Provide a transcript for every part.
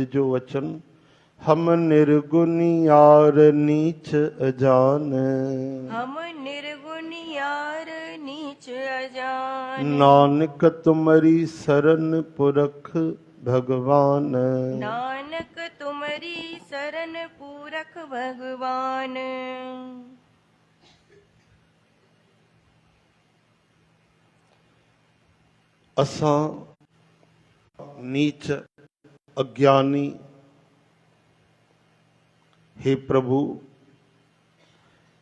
जो वचन, हम निर्गुण यार नीच अजान। हम निर्गुण यार नीच अजान। नानक तुम्हारी शरण पुरख भगवान। नानक तुम्हारी शरण पूरख भगवान। असां नीच अज्ञानी, हे प्रभु,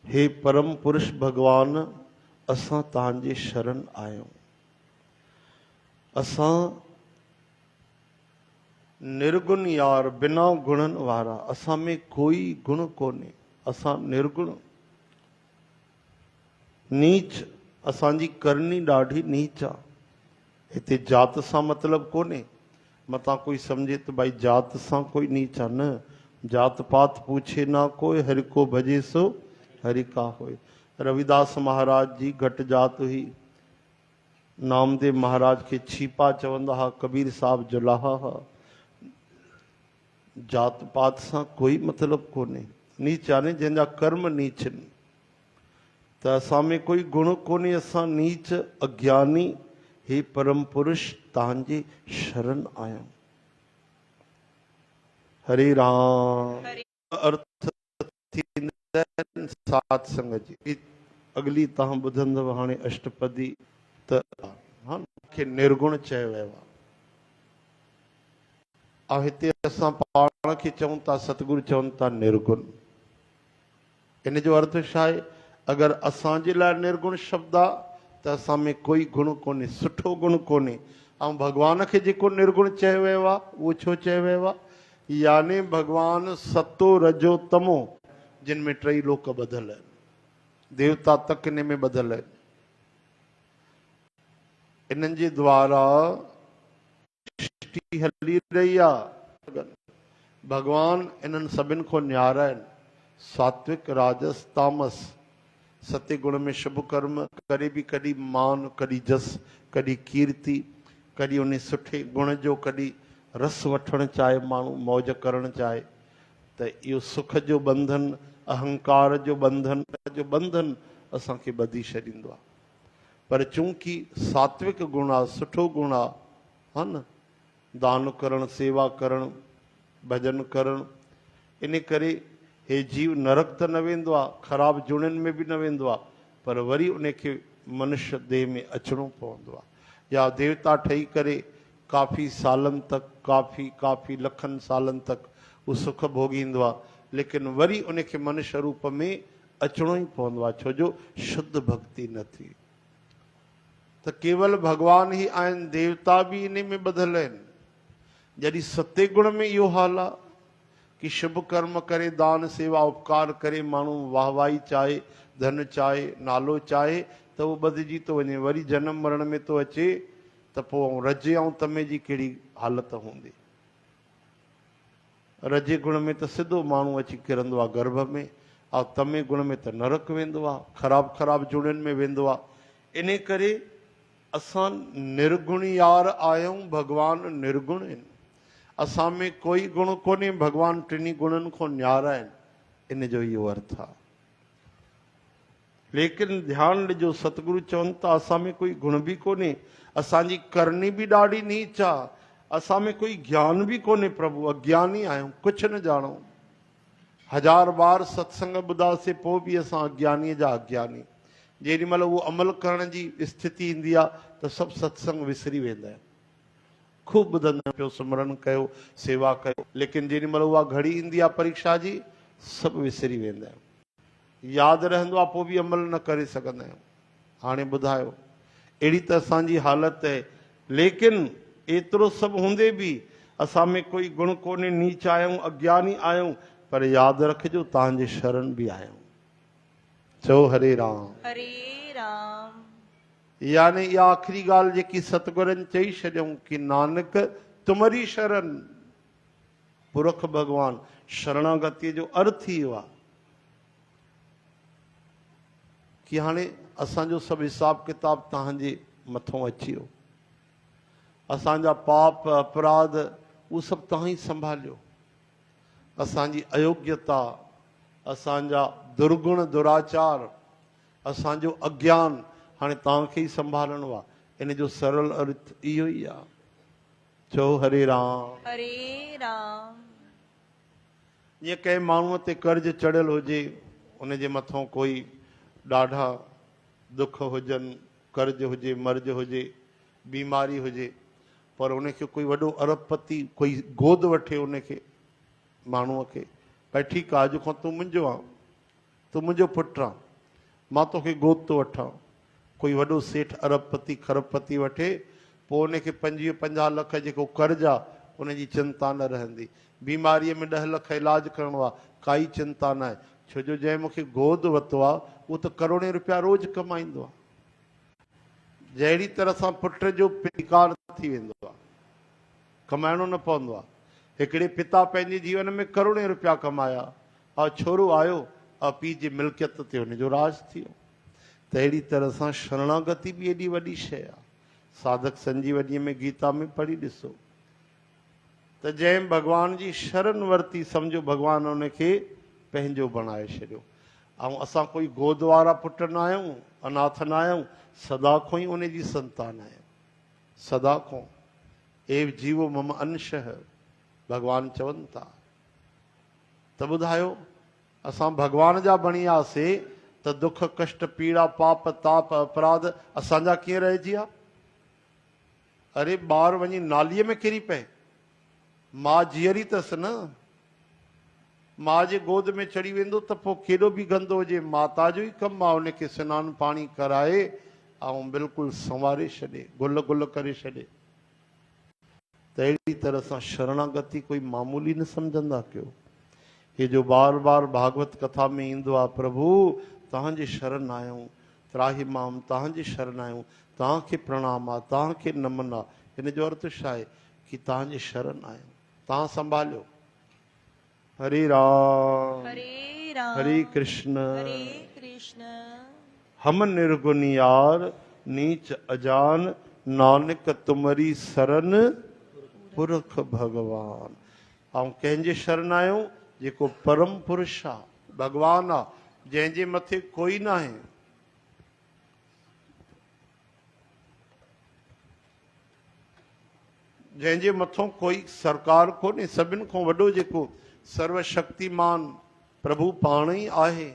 हे परम पुरुष भगवान, असां तव्हांजे शरण आहियूं। असां निर्गुण यार, बिना गुणनि वारा, असां में कोई गुण कोन्हे, असां निर्गुण। नीच, असांजी करनी ॾाढी नीच आहे। हिते जात सां मतिलबु कोन्हे, मतां कोई सम्झे त भाई जात सां कोई नीच आहे, न। जात पात पूछे ना कोई, हरि को भजे सो हरि का होए। रविदास महाराज जी घट जात हुई, नामदेव महाराज के छीपा चवंदा हा, कबीर साहब जुलाहा हा। जात पात सां कोई मतिलबु कोन्हे। नीच यानी जंहिंजा कर्म नीच आहिनि। त असां में कोई गुण कोन्हे, असां नीच अज्ञानी, हे परम पुरुष तव्हांजे शरण आहियूं। हरे राम। अर्थ थींदा आहिनि सात संगत जी। अगली तव्हां ॿुधंदव हाणे अष्टपदी, त खे निर्गुण चयो वियो आहे। ऐं हिते असां पाण खे चऊं था, सतगुरु चवनि था निर्गुण। इन जो अर्थ छा आहे? अगरि असांजे लाइ निर्गुण शब्द आहे त असां में कोई गुण कोन्हे, सुठो गुण कोन्हे। ऐं भॻवान खे जेको निर्गुण चयो वियो आहे, उहो छो चयो वियो आहे? यानी भगवान सतो रजो तमो, जिन में टई लोक ॿधल आहिनि, देवता तक इन में ॿधल आहिनि। इन्हनि जे द्वारा सृष्टि हली रही आहे। भगवान इन्हनि सभिनि खां न्यारा आहिनि। सात्विक, राजस, तामस। सत्य गुण में शुभ कर्म करे भी कॾहिं मान, कॾहिं जस, कॾहिं कीर्ति, कॾहिं उन सुठे गुण जो कॾहिं रस वठणु चाहे माण्हू, मौज करणु चाहे, त इहो सुख जो बंधन, अहंकार जो बंधन असांखे ॿधी छॾींदो आहे। पर चूंकि सात्विक गुण आहे, सुठो गुण आहे, हा न, दान करणु, सेवा करणु, भजन करणु, इन करे हे जीव नरक त न वेंदो आहे, ख़राब जुणियुनि में बि न वेंदो आहे, पर वरी उनखे मनुष्य देह में अचणो पवंदो आहे। या देवता ठही करे काफ़ी सालनि तक, काफ़ी लखनि सालनि तक उहो सुख भोगींदो आहे, लेकिन वरी उनखे मनुष्य रूप में अचणो ई पवंदो आहे, छो जो शुद्ध भक्ति न थी। त केवल भगवान ही आहिनि, देवता बि इन में ॿधल आहिनि। जॾहिं सत्य गुण में इहो हाल आहे कि शुभ कर्म करे, दान सेवा उपकार करे, माण्हू वाहवाही चाहे, धन चाहे, नालो चाहे, त उहो ॿधिजी थो वञे। वरी जनम मरण में थो अचे, त पोइ रजे ऐं तमे जी कहिड़ी हालत हूंदी। रजे गुण में त सिधो माण्हू अची किरंदो आहे गर्भ में, ऐं तमे गुण में त नरक वेंदो आहे, ख़राब जुणियुनि में वेंदो आहे। इन करे असां निर्गुण यार आहियूं, भगवान निर्गुण आहिनि। असां में कोई गुण कोन्हे, भगवान टिनी गुणनि खां न्यारा आहिनि। इन जो इहो अर्थ आहे। लेकिन ध्यानु ॾिजो, सतगुरु चवनि था असां में कोई गुण बि कोन्हे, असांजी करनी बि ॾाढी नीच आहे, असां में कोई ज्ञान बि कोन्हे। प्रभु अज्ञानी आहियूं, कुझु न ॼाणूं। 1000 बार सत्संग ॿुधासीं, पोइ बि असां अज्ञानीअ जा अज्ञानी। जेॾी महिल उहो अमल करण जी स्थिति ईंदी आहे त सभु सत्संग विसरी वेंदा आहिनि। खूब ॿुधंदा पियो, सिमरन कयो, सेवा कयो, लेकिन जेॾी महिल उहा घड़ी ईंदी आहे परीक्षा जी, सभु विसरी वेंदा आहिनि। यादि रहंदो आहे, पोइ बि अमल न करे सघंदा आहियूं। हाणे ॿुधायो, अहिड़ी त असांजी हालत आहे। लेकिन एतिरो सभु हूंदे बि असां में कोई गुण कोन्हे, नीच आहियूं, अज्ञानी आहियूं, पर यादि रखिजो तव्हांजे शरण बि आहियूं। चओ हरे राम। हरे राम। यानी इहा आख़िरी ॻाल्हि जेकी सतगुरनि चई छॾियऊं कि नानक तुम्हारी शरण, पुरख भगवान। शरणागति जो अर्थ ई इहो आहे कि हाणे असांजो सभु हिसाब किताब तव्हांजे मथां अची वियो। असांजा पाप अपराध उहो सभु तव्हां ई संभालियो। असांजी अयोग्यता, असांजा दुर्गुण दुराचार, असांजो अज्ञान हाणे तव्हांखे ई संभालणो आहे। इन जो सरल अर्थ इहो ई आहे। चओ हरे राम। हरे राम। जीअं कंहिं माण्हूअ ते कर्ज़ चढ़ियल हुजे, उन जे मथां कोई ॾाढा दुख हुजनि, कर्ज़ हुजे, मर्ज़ हुजे, बीमारी हुजे, पर उनखे कोई वॾो अरबपति कोई गोद वठे उनखे माण्हूअ खे, भई ठीकु आहे, अॼु खां तूं मुंहिंजो आहे, तूं मुंहिंजो पुटु आहे, मां तोखे गोद थो वठां। कोई वॾो सेठ अरबपति खरबपति वठे, पोइ उनखे 25-50 लख जेको कर्ज़ आहे उनजी चिंता न रहंदी। बीमारीअ में 10 लख इलाज करिणो आहे, काई चिंता न आहे, छो जो जंहिं मूंखे गोद वरितो आहे उहो त करोड़े रुपया रोज़ कमाईंदो आहे। जहिड़ी तरह सां पुट जो पिकार थी वेंदो आहे, कमाइणो न पवंदो आहे। हिकिड़े पिता पंहिंजे जीवन में करोड़े रुपया कमाया, और छोरो आयो और पीउ जी मिल्कियत ते हुनजो राज थियो। त अहिड़ी तरह सां शरणागति बि एॾी वॾी शइ आहे। साधक संजीवनीअ में गीता में पढ़ी ॾिसो त जंहिं भॻवान जी शरण वरिती, सम्झो भॻवानु उनखे पंहिंजो बणाए छॾियो। ऐं असां कोई गोद वारा पुट न आहियूं, अनाथ न आहियूं, सदा खां ई उन जी संतान आहियूं, सदा खां। एव जीवो मम अंशः, भॻवान चवनि था। त ॿुधायो, असां भॻवान जा बणी वियासीं त दुख कष्ट पीड़ा पाप ताप अपराध असांजा कीअं रहिजी विया। अरे ॿार वञी नालीअ में किरी पए, मां जीअरी अथसि न, मां जे गोद में चढ़ी वेंदो त पोइ केॾो बि गंदो हुजे, माता जो ई कमु आहे उनखे सनानु पाणी कराए ऐं बिल्कुलु संवारे छॾे, गुल गुल करे छॾे। त अहिड़ी तरह सां शरणागति कोई मामूली न सम्झंदा कयो। हे जो बार बार भागवत कथा में ईंदो आहे, प्रभु तव्हांजे शरण आहियूं, त्राहि माम तव्हांजे शरण आहियूं, तव्हांखे प्रणाम आहे, तव्हांखे नमन आहे। हिन जो अर्थ छा आहे कि तव्हांजे शरण आहियूं, तव्हां संभालियो। हरे राम हरे राम। हरे कृष्ण हरे कृष्ण। हम निर्गुण यार नीच अजान, नानक तुमरी शरण पुरख भगवान। ऐं कंहिंजे शरण आहियूं, जेको परम पुरुष आहे, भगवान आहे, जंहिंजे मथे कोई न आहे। जंहिंजे मथां कोई सरकार कोन्हे, सभिनि खां वॾो जेको सर्वशक्तिमान प्रभु पाण ई आहे।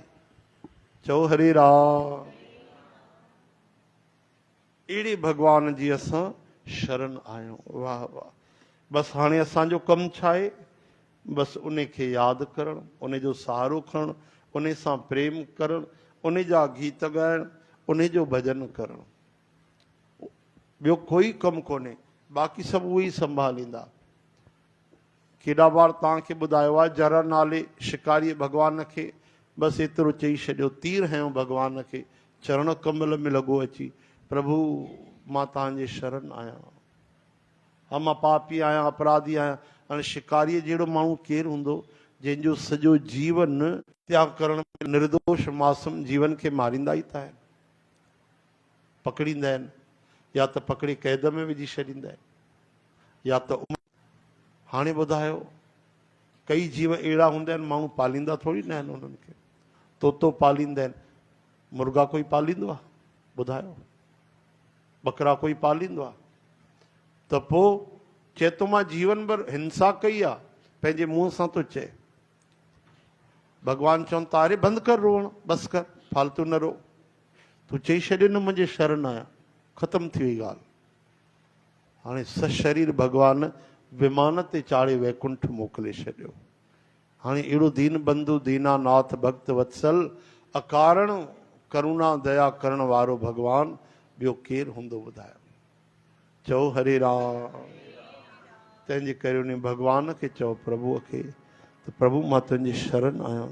चओ हरे राम। अहिड़े भॻवान जी असां शरण आहियूं। वाह वाह। बसि हाणे असांजो कमु छा आहे, बसि उन खे यादि करणु, उन जो सहारो खणणु, उन सां प्रेम करणु, उन जा गीत ॻाइणु, उन जो भॼन करणु। ॿियो कोई कमु कोन्हे, बाक़ी सभु उहे ई संभालींदा। केॾा बार तव्हांखे ॿुधायो आहे, जर नाले शिकारी भॻवान खे बसि एतिरो चई छॾियो, तीर हयो भॻवान खे, चरण कमल में लॻो अची, प्रभु मां तव्हांजे शरण आहियां, हा मां पापी आहियां, अपराधी आहियां। हाणे शिकारीअ जहिड़ो माण्हू केरु हूंदो जंहिंजो सॼो जीवन त्याग करण में, निर्दोष मासूम जीवन खे मारींदा ई था आहिनि, पकड़ींदा आहिनि, या त पकड़े कैद में विझी छॾींदा आहिनि, या त हाणे ॿुधायो, कई जीव अहिड़ा हूंदा आहिनि, माण्हू पालींदा थोरी न आहिनि उन्हनि खे। तोतो पालींदा आहिनि, मुर्गा कोई पालींदो आहे ॿुधायो, बकरा कोई पालींदो आहे। त पोइ चए थो मां जीवन भर हिंसा कई आहे, पंहिंजे मुंहं सां थो चए। भॻवान चवनि था, अरे बंदि कर रोअण, बसि कर, फालतू न रो, तूं चई छॾियो न मुंहिंजे शरण आहियां, ख़तमु थी वई ॻाल्हि। हाणे सशरीर भॻवान विमान ते चाढ़े वैकुंठ मोकिले छॾियो। हाणे अहिड़ो दीन बंधु दीनानाथ भक्त वत्सल अकारण करुणा दया करण वारो भॻवान ॿियो केरु हूंदो ॿुधायो। चओ हरे राम। तंहिंजे करे उन भॻवान खे चओ, प्रभुअ खे, त प्रभु मां तुंहिंजी शरण आहियां,